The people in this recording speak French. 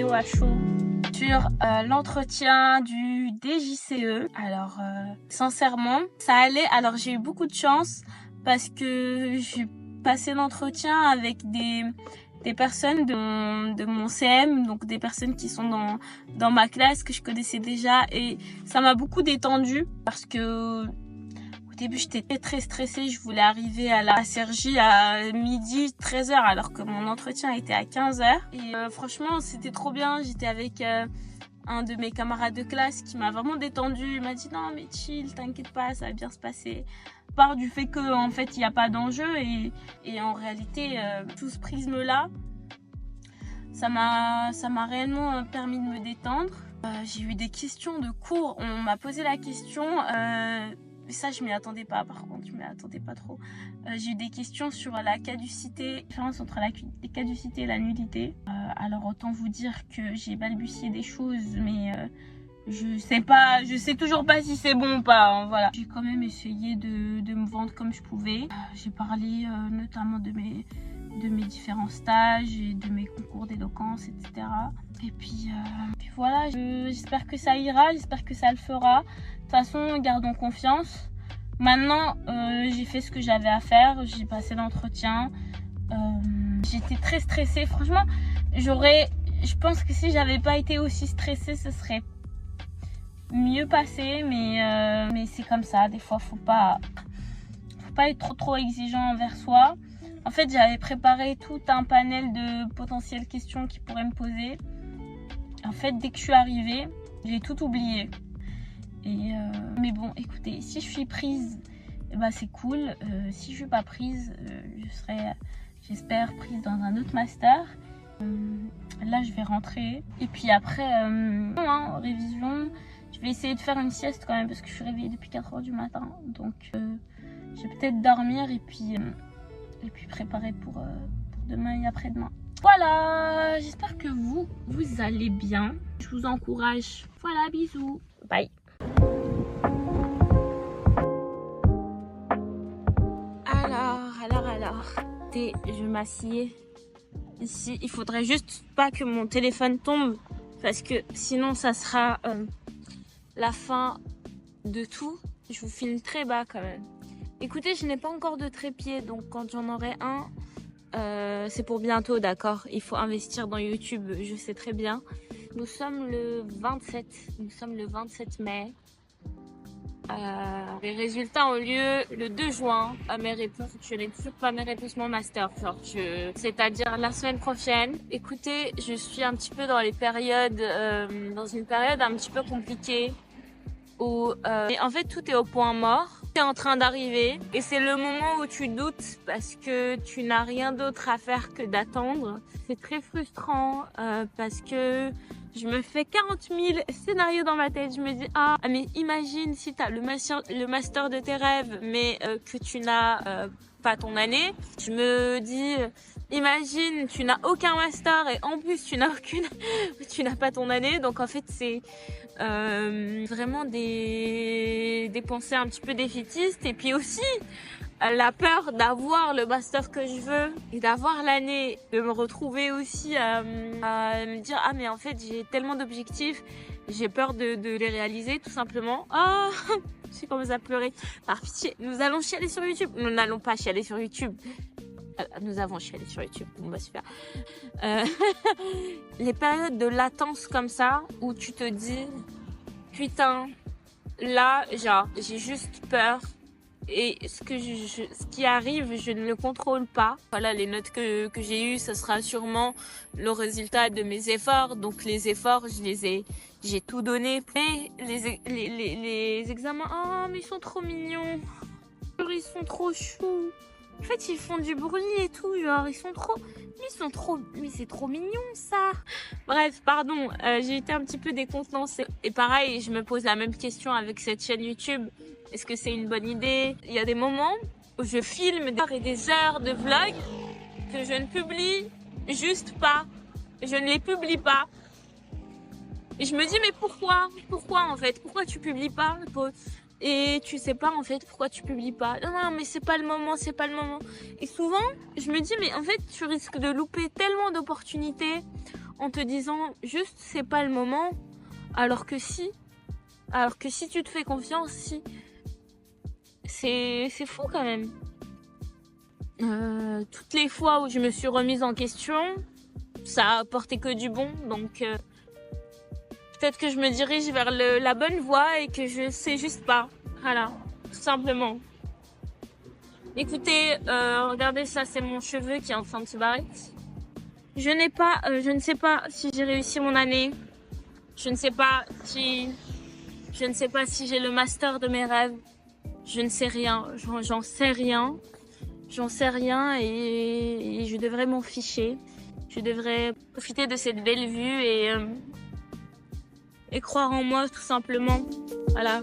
vidéo à chaud sur l'entretien du DJCE. Alors sincèrement ça allait. Alors j'ai eu beaucoup de chance parce que j'ai passé l'entretien avec des personnes de mon CM, donc des personnes qui sont dans ma classe que je connaissais déjà, et ça m'a beaucoup détendue parce que au début j'étais très stressée. Je voulais arriver à la Cergy à midi 13h alors que mon entretien était à 15h, et franchement c'était trop bien. J'étais avec un de mes camarades de classe qui m'a vraiment détendue. Il m'a dit non mais chill, t'inquiète pas, ça va bien se passer. Part du fait que en fait il n'y a pas d'enjeu, et en réalité tout ce prisme là ça m'a réellement permis de me détendre. J'ai eu des questions de cours, on m'a posé la question, ça je m'y attendais pas, par contre je m'y attendais pas trop. J'ai eu des questions sur la caducité, la différence entre la caducité et la nullité. Alors autant vous dire que j'ai balbutié des choses, mais je sais toujours pas si c'est bon ou pas, hein, voilà. J'ai quand même essayé de me vendre comme je pouvais. J'ai parlé notamment de mes différents stages et de mes concours d'éloquence, etc. Et puis voilà, j'espère que ça ira, j'espère que ça le fera. De toute façon, gardons confiance. Maintenant, j'ai fait ce que j'avais à faire, j'ai passé l'entretien. J'étais très stressée, franchement. Je pense que si j'avais pas été aussi stressée, ce serait mieux passé, mais c'est comme ça. Des fois, faut pas être trop exigeant envers soi. En fait, j'avais préparé tout un panel de potentielles questions qui pourraient me poser. En fait, dès que je suis arrivée, j'ai tout oublié. Mais bon, écoutez, si je suis prise, eh ben, c'est cool. Si je suis pas prise, je serai, j'espère, prise dans un autre master. Là, je vais rentrer. Et puis après, révision. Je vais essayer de faire une sieste quand même parce que je suis réveillée depuis 4h du matin. Donc, je vais peut-être dormir et puis préparer pour demain et après-demain. Voilà, j'espère que vous allez bien. Je vous encourage. Voilà, bisous. Bye. Alors. Je m'assieds ici. Il faudrait juste pas que mon téléphone tombe parce que sinon ça sera la fin de tout. Je vous filme très bas quand même. Écoutez, je n'ai pas encore de trépied, donc quand j'en aurai un, c'est pour bientôt, d'accord? Il faut investir dans YouTube, je sais très bien. Nous sommes le 27 mai. Les résultats ont lieu le 2 juin à mes réponses. Je n'ai toujours pas mes réponses mon master, c'est-à-dire la semaine prochaine. Écoutez, je suis un petit peu dans une période un petit peu compliquée où en fait tout est au point mort. C'est en train d'arriver et c'est le moment où tu doutes parce que tu n'as rien d'autre à faire que d'attendre. C'est très frustrant parce que je me fais 40 000 scénarios dans ma tête. Je me dis mais imagine si tu as le master de tes rêves mais que tu n'as pas ton année. Je me dis imagine tu n'as aucun master et en plus tu n'as pas ton année. Donc en fait c'est vraiment des pensées un petit peu défaitistes, et puis aussi la peur d'avoir le master que je veux et d'avoir l'année, de me retrouver aussi à me dire mais en fait j'ai tellement d'objectifs, j'ai peur de les réaliser tout simplement. J'ai commencé à pleurer. Par pitié, nous allons chialer sur YouTube. Nous n'allons pas chialer sur YouTube. Nous avons chialé sur YouTube. Bon bah super. Les périodes de latence comme ça où tu te dis putain, là genre j'ai juste peur et ce qui arrive je ne le contrôle pas. Voilà, les notes que j'ai eues, ça sera sûrement le résultat de mes efforts. Donc les efforts, j'ai tout donné. Mais les examens, mais ils sont trop mignons. Ils sont trop choux. En fait, ils font du bruit et tout, genre, mais c'est trop mignon, ça. Bref, pardon, j'ai été un petit peu décontenancée. Et pareil, je me pose la même question avec cette chaîne YouTube. Est-ce que c'est une bonne idée? Il y a des moments où je filme des heures de vlog que je ne publie juste pas. Je ne les publie pas. Et je me dis, mais pourquoi en fait? Pourquoi tu publies pas? Et tu sais pas en fait pourquoi tu publies pas. Non mais c'est pas le moment. Et souvent je me dis mais en fait tu risques de louper tellement d'opportunités en te disant juste c'est pas le moment, alors que si tu te fais confiance, si. C'est fou quand même. Toutes les fois où je me suis remise en question, ça a apporté que du bon, donc peut-être que je me dirige vers la bonne voie et que je sais juste pas. Voilà, tout simplement. Écoutez, regardez ça, c'est mon cheveu qui est en train de se barrer. Je ne sais pas si j'ai réussi mon année. Je ne sais pas si j'ai le master de mes rêves. Je ne sais rien, j'en sais rien. J'en sais rien et je devrais m'en ficher. Je devrais profiter de cette belle vue et croire en moi tout simplement. Voilà.